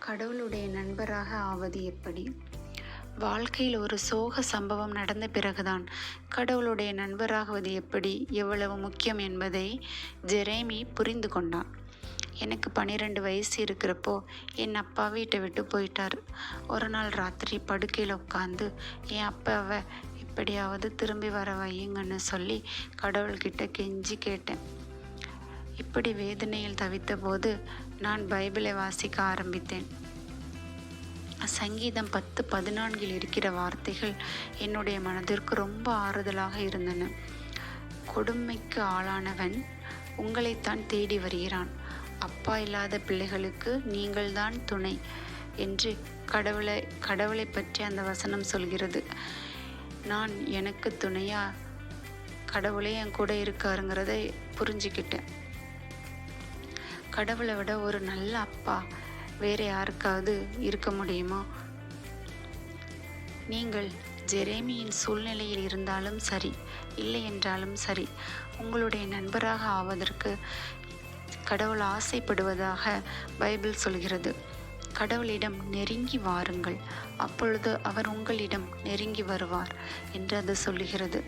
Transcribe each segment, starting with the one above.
கடவுளுடைய நண்பராக ஆவது எப்படி? வாழ்க்கையில் ஒரு சோக சம்பவம் நடந்த பிறகுதான் கடவுளுடைய நண்பராகுவது எப்படி, எவ்வளவு முக்கியம் என்பதை ஜெரேமி புரிந்து கொண்டான். எனக்கு 12 வயசு இருக்கிறப்போ என் அப்பா வீட்டை விட்டு போயிட்டார். ஒரு நாள் ராத்திரி படுக்கையில் உட்காந்து என் அப்பாவை எப்படியாவது திரும்பி வர வையுங்கன்னு சொல்லி கடவுள்கிட்ட கெஞ்சி கேட்டேன். இப்படி வேதனையில் தவித்த போது நான் பைபிளை வாசிக்க ஆரம்பித்தேன். சங்கீதம் 10:14 இருக்கிற வார்த்தைகள் என்னுடைய மனதிற்கு ரொம்ப ஆறுதலாக இருந்தன. கொடுமைக்கு ஆளானவன் உங்களைத்தான் தேடி வருகிறான். அப்பா இல்லாத பிள்ளைகளுக்கு நீங்கள்தான் துணை என்று கடவுளை பற்றி அந்த வசனம் சொல்கிறது. நான் எனக்கு துணையா கடவுளே என் கூட இருக்காருங்கிறதை புரிஞ்சுக்கிட்டேன். கடவுளை விட ஒரு நல்ல அப்பா வேறு யாருக்காவது இருக்க முடியுமா? நீங்கள் ஜெரேமியின் சூழ்நிலையில் இருந்தாலும் சரி, இல்லை என்றாலும் சரி, உங்களுடைய நண்பராக ஆவதற்கு கடவுள் ஆசைப்படுவதாக பைபிள் சொல்கிறது. கடவுளிடம் நெருங்கி வாருங்கள், அப்பொழுது அவர் உங்களிடம் நெருங்கி வருவார் என்று அது சொல்லுகிறது.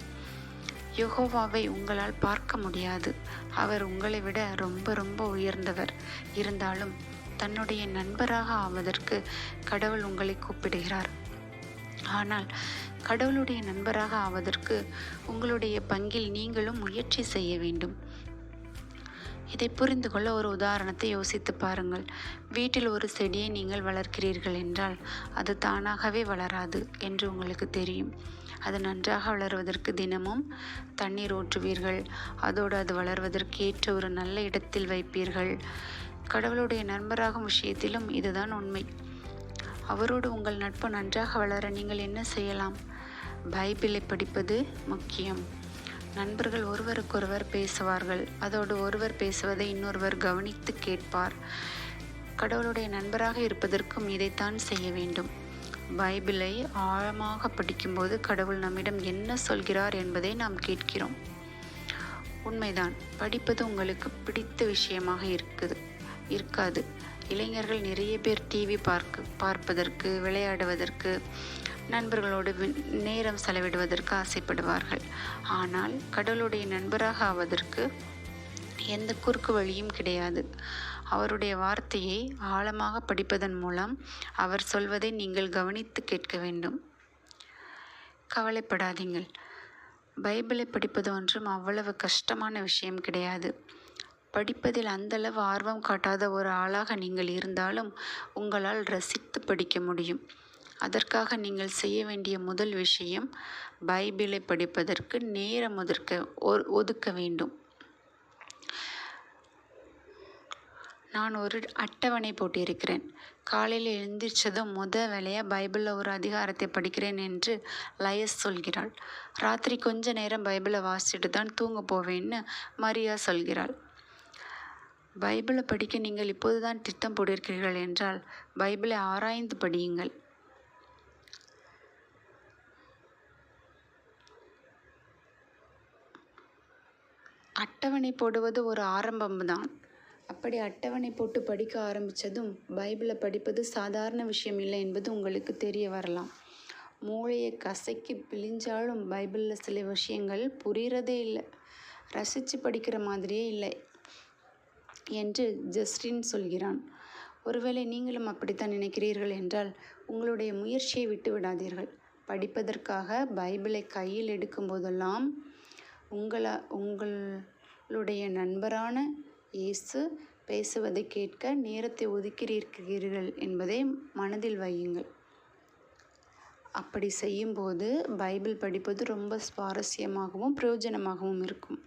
யெகோவாவை உங்களால் பார்க்க முடியாது. அவர் உங்களை விட ரொம்ப ரொம்ப உயர்ந்தவர். இருந்தாலும் தன்னுடைய நண்பராக ஆவதற்கு கடவுள் உங்களை கூப்பிடுகிறார். ஆனால் கடவுளுடைய நண்பராக ஆவதற்கு உங்களுடைய பங்கில் நீங்களும் முயற்சி செய்ய வேண்டும். இதை புரிந்து கொள்ள ஒரு உதாரணத்தை யோசித்து பாருங்கள். வீட்டில் ஒரு செடியை நீங்கள் வளர்க்கிறீர்கள் என்றால் அது தானாகவே வளராது என்று உங்களுக்கு தெரியும். அது நன்றாக வளர்வதற்கு தினமும் தண்ணீர் ஊற்றுவீர்கள். அதோடு அது வளர்வதற்கு ஏற்ற ஒரு நல்ல இடத்தில் வைப்பீர்கள். கடவுளுடைய நண்பராகும் விஷயத்திலும் இதுதான் உண்மை. அவரோடு உங்கள் நட்பு நன்றாக வளர நீங்கள் என்ன செய்யலாம்? பைபிளை படிப்பது முக்கியம். நண்பர்கள் ஒருவருக்கொருவர் பேசுவார்கள். அதோடு ஒருவர் பேசுவதை இன்னொருவர் கவனித்து கேட்பார். கடவுளுடைய நண்பராக இருப்பதற்கும் இதைத்தான் செய்ய வேண்டும். பைபிளை ஆழமாக படிக்கும்போது கடவுள் நம்மிடம் என்ன சொல்கிறார் என்பதை நாம் கேட்கிறோம். உண்மைதான், படிப்பது உங்களுக்கு பிடித்த விஷயமாக இருக்காது. இளைஞர்கள் நிறைய பேர் டிவி பார்ப்பதற்கு, விளையாடுவதற்கு, நண்பர்களோடு நேரம் செலவிடுவதற்கு ஆசைப்படுவார்கள். ஆனால் கடவுளுடைய நண்பராக ஆவதற்கு எந்த குறுக்கு வழியும் கிடையாது. அவருடைய வார்த்தையை ஆழமாக படிப்பதன் மூலம் அவர் சொல்வதை நீங்கள் கவனித்து கேட்க வேண்டும். கவலைப்படாதீங்கள். பைபிளை படிப்பது ஒன்றும் அவ்வளவு கஷ்டமான விஷயம் கிடையாது. படிப்பதில் அந்தளவு ஆர்வம் காட்டாத ஒரு ஆளாக நீங்கள் இருந்தாலும் உங்களால் ரசித்து படிக்க முடியும். அதற்காக நீங்கள் செய்ய வேண்டிய முதல் விஷயம் பைபிளை படிப்பதற்கு நேரம் ஒதுக்க வேண்டும். நான் ஒரு அட்டவணை போட்டிருக்கிறேன். காலையில் எழுந்திரிச்சதும் வேலையாக பைபிளில் ஒரு அதிகாரத்தை படிக்கிறேன் என்று லயஸ் சொல்கிறாள். ராத்திரி கொஞ்ச நேரம் பைபிளை வாசிச்சுட்டு தான் தூங்க போவேன்னு மரியா சொல்கிறாள். பைபிளை படிக்க நீங்கள் இப்போதுதான் திட்டம் போட்டிருக்கிறீர்கள் என்றால் பைபிளை ஆராய்ந்து படியுங்கள். அட்டவணை போடுவது ஒரு ஆரம்பம்தான். அப்படி அட்டவணை போட்டு படிக்க ஆரம்பித்ததும் பைபிளை படிப்பது சாதாரண விஷயம் இல்லை என்பது உங்களுக்கு தெரிய வரலாம். மூளையை கசக்கி பிழிஞ்சாலும் பைபிளில் சில விஷயங்கள் புரிகிறதே இல்லை, ரசித்து படிக்கிற மாதிரியே இல்லை என்று ஜஸ்டின் சொல்கிறான். ஒருவேளை நீங்களும் அப்படித்தான் நினைக்கிறீர்கள் என்றால் உங்களுடைய முயற்சியை விட்டு விடாதீர்கள். படிப்பதற்காக பைபிளை கையில் எடுக்கும் போதெல்லாம் உங்களுடைய நண்பரான இயேசு பேசுவதை கேட்க நேரத்தை ஒதுக்கிறீர்கள் என்பதை மனதில் வையுங்கள். அப்படி செய்யும்போது பைபிள் படிப்பது ரொம்ப சுவாரஸ்யமாகவும் பிரயோஜனமாகவும் இருக்கும்.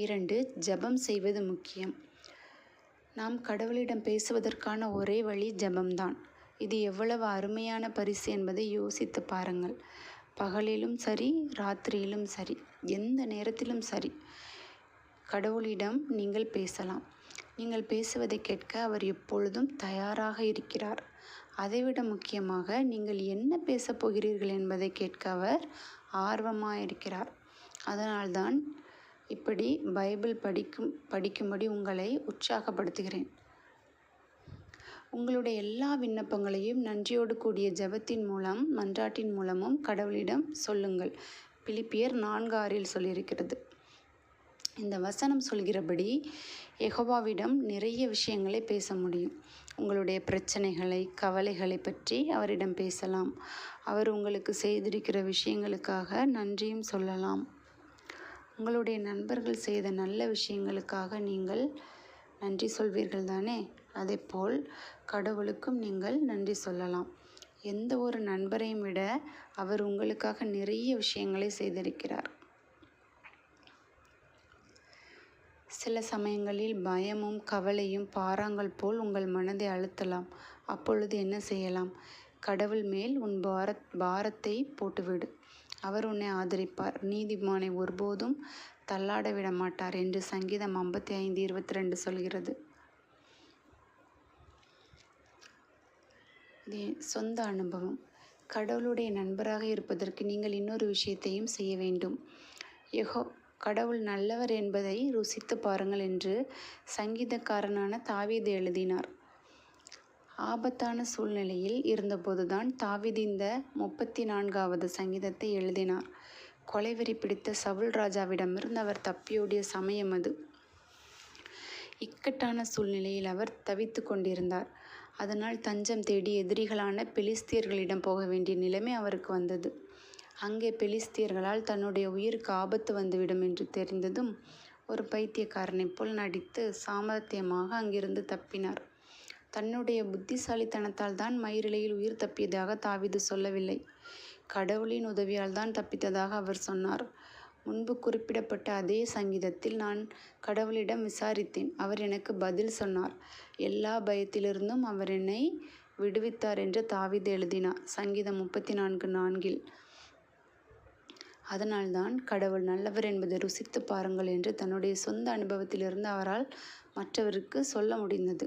2. ஜெபம் செய்வது முக்கியம். நாம் கடவுளிடம் பேசுவதற்கான ஒரே வழி ஜெபம்தான். இது எவ்வளவு அருமையான பரிசு என்பதை யோசித்து பாருங்கள். பகலிலும் சரி, ராத்திரியிலும் சரி, எந்த நேரத்திலும் சரி, கடவுளிடம் நீங்கள் பேசலாம். நீங்கள் பேசுவதை கேட்க அவர் எப்பொழுதும் தயாராக இருக்கிறார். அதைவிட முக்கியமாக நீங்கள் என்ன பேசப் போகிறீர்கள் என்பதை கேட்க அவர் ஆர்வமாக இருக்கிறார். அதனால்தான் இப்படி பைபிள் படிக்கும்படி உங்களை உற்சாகப்படுத்துகிறேன். உங்களுடைய எல்லா விண்ணப்பங்களையும் நன்றியோடு கூடிய ஜெபத்தின் மூலம் மன்றாட்டின் மூலமும் கடவுளிடம் சொல்லுங்கள். பிலிப்பியர் 4:6 சொல்லியிருக்கிறது. இந்த வசனம் சொல்கிறபடி யெகோவாவிடம் நிறைய விஷயங்களை பேச முடியும். உங்களுடைய பிரச்சனைகளை, கவலைகளை பற்றி அவரிடம் பேசலாம். அவர் உங்களுக்கு செய்திருக்கிற விஷயங்களுக்காக நன்றியும் சொல்லலாம். உங்களுடைய நண்பர்கள் செய்த நல்ல விஷயங்களுக்காக நீங்கள் நன்றி சொல்வீர்கள் தானே? அதேபோல் கடவுளுக்கும் நீங்கள் நன்றி சொல்லலாம். எந்த ஒரு நண்பரையும் விட அவர் உங்களுக்காக நிறைய விஷயங்களை செய்திருக்கிறார். சில சமயங்களில் பயமும் கவலையும் பாறாங்கல் போல் உங்கள் மனதை அழுத்தலாம். அப்பொழுது என்ன செய்யலாம்? கடவுள் மேல் உன் பாரத்தை போட்டுவிடு. அவர் உன்னை ஆதரிப்பார். நீதிமானை ஒருபோதும் தள்ளாட விட மாட்டார் என்று சங்கீதம் 55:22 சொல்கிறது. இது சொந்த அனுபவம். கடவுளுடைய நண்பராக இருப்பதற்கு நீங்கள் இன்னொரு விஷயத்தையும் செய்ய வேண்டும். கடவுள் நல்லவர் என்பதை ருசித்து பாருங்கள் என்று சங்கீதக்காரனான தாவீது எழுதினார். ஆபத்தான சூழ்நிலையில் இருந்தபோதுதான் தாவீது இந்த 34வது சங்கீதத்தை எழுதினார். கொலைவெறி பிடித்த சவுல் ராஜாவிடமிருந்து அவர் தப்பியோடிய சமயம் அது. இக்கட்டான சூழ்நிலையில் அவர் தவித்து கொண்டிருந்தார். அதனால் தஞ்சம் தேடி எதிரிகளான பெலிஸ்தியர்களிடம் போக வேண்டிய நிலைமை அவருக்கு வந்தது. அங்கே பெலிஸ்தியர்களால் தன்னுடைய உயிருக்கு ஆபத்து வந்துவிடும் என்று தெரிந்ததும் ஒரு பைத்தியக்காரனைப் போல் நடித்து சாமர்த்தியமாக அங்கிருந்து தப்பினார். தன்னுடைய புத்திசாலித்தனத்தால் தான் மயிரிழையில் உயிர் தப்பியதாக தாவீது சொல்லவில்லை. கடவுளின் உதவியால் தான் தப்பித்ததாக அவர் சொன்னார். முன்பு குறிப்பிடப்பட்ட அதே சங்கீதத்தில் நான் கடவுளிடம் விசாரித்தேன். அவர் எனக்கு பதில் சொன்னார். எல்லா பயத்திலிருந்தும் அவர் என்னை விடுவித்தார் என்று தாவீது எழுதினார். சங்கீதம் 34:4. அதனால்தான் கடவுள் நல்லவர் என்பதை ருசித்து பாருங்கள் என்று தன்னுடைய சொந்த அனுபவத்திலிருந்து அவரால் மற்றவருக்கு சொல்ல முடிந்தது.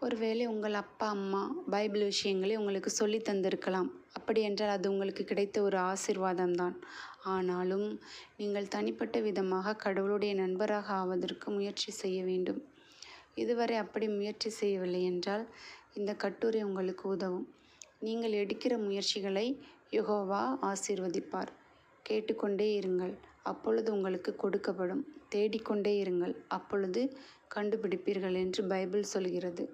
ஒருவேளை உங்கள் அப்பா அம்மா பைபிள் விஷயங்களை உங்களுக்கு சொல்லி தந்திருக்கலாம். அப்படி என்றால் அது உங்களுக்கு கிடைத்த ஒரு ஆசீர்வாதம்தான். ஆனாலும் நீங்கள் தனிப்பட்ட விதமாக கடவுளுடைய நண்பராக ஆவதற்கு முயற்சி செய்ய வேண்டும். இதுவரை அப்படி முயற்சி செய்யவில்லை என்றால் இந்த கட்டுரை உங்களுக்கு உதவும். நீங்கள் எடுக்கிற முயற்சிகளை யெகோவா ஆசீர்வதிப்பார். கேட்டுக்கொண்டே இருங்கள், அப்பொழுது உங்களுக்கு கொடுக்கப்படும். தேடிக்கொண்டே இருங்கள், அப்பொழுது கண்டுபிடிப்பீர்கள் என்று பைபிள் சொல்கிறது.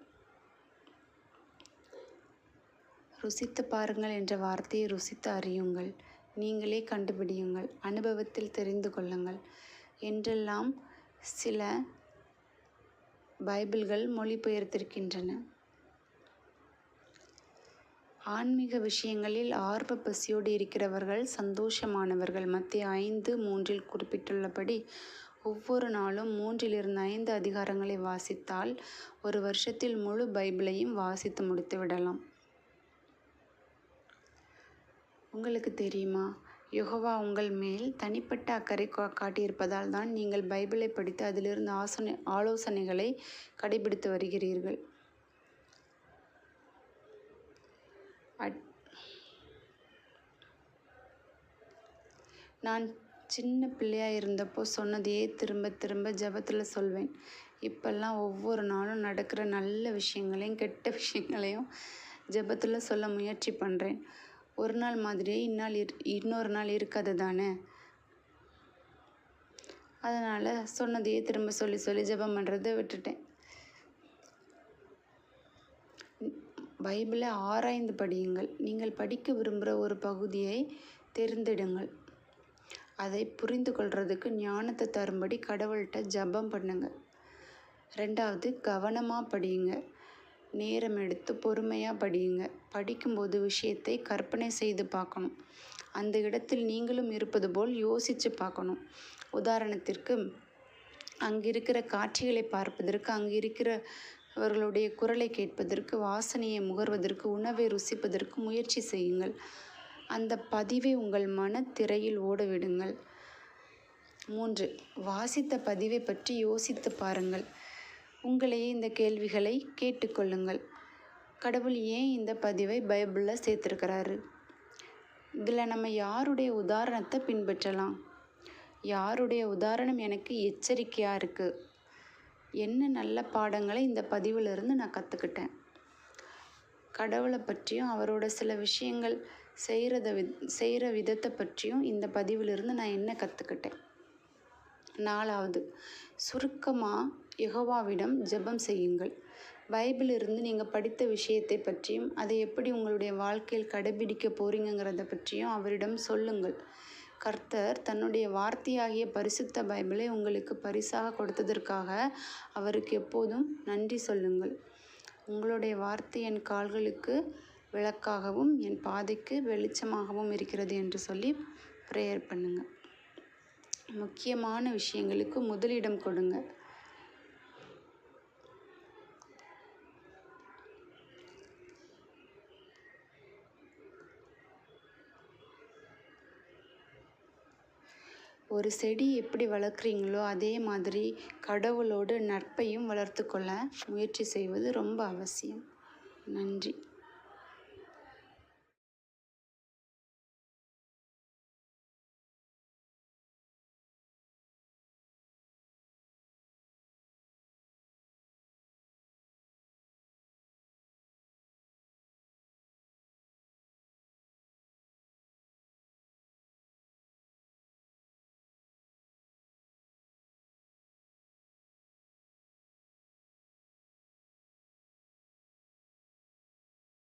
ருசித்து பாருங்கள் என்ற வார்த்தையை ருசித்து அறியுங்கள். நீங்களே கண்டுபிடியுங்கள், அனுபவத்தில் தெரிந்து கொள்ளுங்கள் என்றெல்லாம் சில பைபிள்கள் மொழிபெயர்த்திருக்கின்றன. ஆன்மீக விஷயங்களில் ஆர்வ பசியோடு இருக்கிறவர்கள் சந்தோஷமானவர்கள். மத்தேயு 5:3 குறிப்பிட்டுள்ளபடி ஒவ்வொரு நாளும் 3-5 அதிகாரங்களை வாசித்தால் ஒரு வருஷத்தில் முழு பைபிளையும் வாசித்து முடித்து விடலாம். உங்களுக்கு தெரியுமா, யெகோவா உங்கள் மேல் தனிப்பட்ட அக்கறை காட்டியிருப்பதால் தான் நீங்கள் பைபிளை படித்து அதிலிருந்து ஆலோசனைகளை கடைபிடித்து வருகிறீர்கள். நான் சின்ன பிள்ளையாக இருந்தப்போ சொன்னதையே திரும்ப திரும்ப ஜெபத்தில் சொல்வேன். இப்போல்லாம் ஒவ்வொரு நாளும் நடக்கிற நல்ல விஷயங்களையும் கெட்ட விஷயங்களையும் ஜெபத்தில் சொல்ல முயற்சி பண்ணுறேன். ஒரு நாள் மாதிரியே இன்னொரு நாள் இருக்காது தானே. அதனால் சொன்னதையே திரும்ப சொல்லி சொல்லி ஜெபம் பண்ணுறதை விட்டுட்டேன். பைபிளை ஆராய்ந்து படியுங்கள். நீங்கள் படிக்க விரும்புகிற ஒரு பகுதியை தேர்ந்தெடுங்கள். அதை புரிந்து கொள்றதுக்கு ஞானத்தை தரும்படி கடவுள்கிட்ட ஜெபம் பண்ணுங்க. 2வது, கவனமாக படியுங்க. நேரம் எடுத்து பொறுமையாக படியுங்க. படிக்கும்போது விஷயத்தை கற்பனை செய்து பார்க்கணும். அந்த இடத்தில் நீங்களும் இருப்பது போல் யோசித்து பார்க்கணும். உதாரணத்திற்கு, அங்கிருக்கிற காட்சிகளை பார்ப்பதற்கு, அங்கு இருக்கிறவர்களுடைய குரலை கேட்பதற்கு, வாசனையை முகர்வதற்கு, உணவை ருசிப்பதற்கு முயற்சி செய்யுங்கள். அந்த பதிவை உங்கள் மனத்திரையில் ஓட விடுங்கள். 3, வாசித்த பதிவை பற்றி யோசித்து பாருங்கள். உங்களையே இந்த கேள்விகளை கேட்டுக்கொள்ளுங்கள். கடவுள் ஏன் இந்த பதிவை பைபிளில் சேர்த்துருக்கிறாரு? இதில் நம்ம யாருடைய உதாரணத்தை பின்பற்றலாம்? யாருடைய உதாரணம் எனக்கு எச்சரிக்கையாக இருக்குது? என்ன நல்ல பாடங்களை இந்த பதிவிலிருந்து நான் கற்றுக்கிட்டேன்? கடவுளை பற்றியும் அவரோட சில விஷயங்கள் செய்கிற விதத்தை பற்றியும் இந்த பதிவிலிருந்து நான் என்ன கற்றுக்கிட்டேன்? 4வது, சுருக்கமாக யெகோவாவிடம் ஜெபம் செய்யுங்கள். பைபிளிலிருந்து நீங்கள் படித்த விஷயத்தை பற்றியும் அதை எப்படி உங்களுடைய வாழ்க்கையில் கடைபிடிக்க போகிறீங்கிறத பற்றியும் அவரிடம் சொல்லுங்கள். கர்த்தர் தன்னுடைய வார்த்தையாகிய பரிசுத்த பைபிளை உங்களுக்கு பரிசாக கொடுத்ததற்காக அவருக்கு எப்போதும் நன்றி சொல்லுங்கள். உங்களுடைய வார்த்தை என் கால்களுக்கு விளக்காகவும் என் பாதைக்கு வெளிச்சமாகவும் இருக்கிறது என்று சொல்லி ப்ரேயர் பண்ணுங்கள். முக்கியமான விஷயங்களுக்கு முதலிடம் கொடுங்க. ஒரு செடி எப்படி வளர்க்குறீங்களோ அதே மாதிரி கடவுளோடு நட்பையும் வளர்த்து கொள்ள முயற்சி செய்வது ரொம்ப அவசியம். நன்றி.